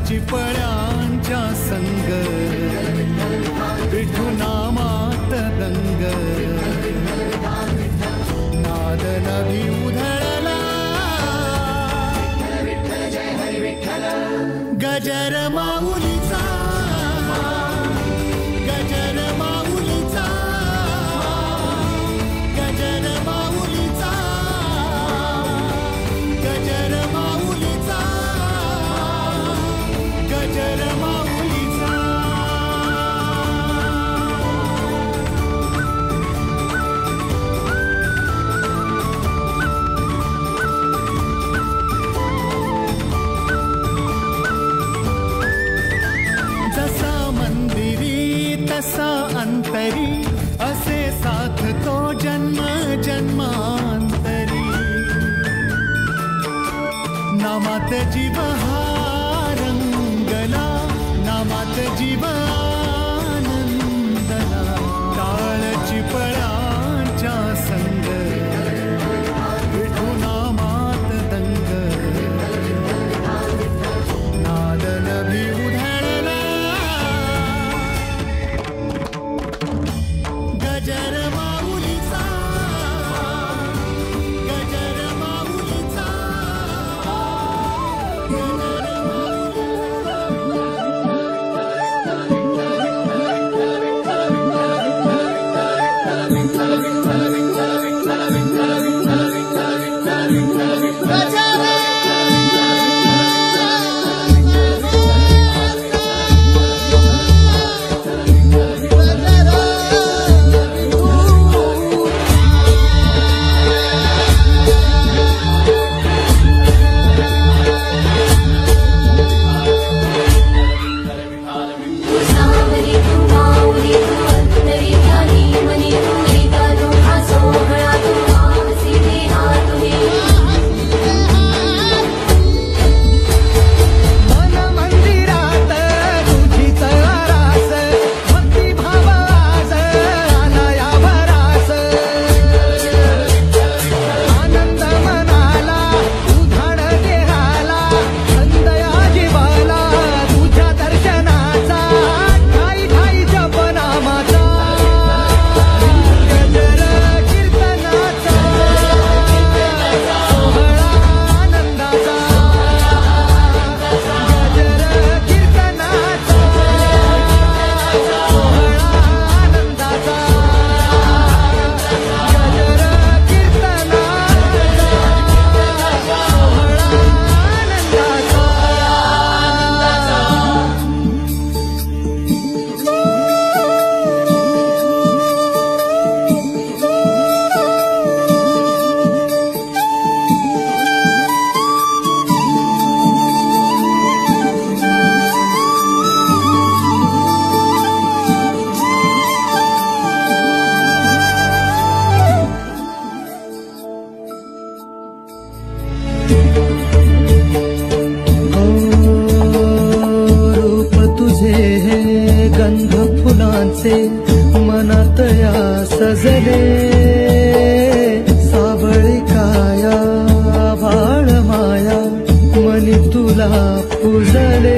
चिपळ्यांच्या संग विठू नामात दंग नाद नभी उधळला गजर माऊलीचा गजर माऊलीचा गजर माऊलीचा गजर माऊलीचा गजर माऊलीचा जसा मंदिरी तसा अंतरी असे साथ तो जन्म जन्मांतरी नामात जीव हा रंगला नामात जीव आनंदला टाळ चिपळांच्या संग विठू नामात दंग नाद नभी उधळला गजर माऊलीचा गजर माऊलीचा गंध फुलांचे मनात या सजले सावळी काया भाळ माया मनी तुला पूजले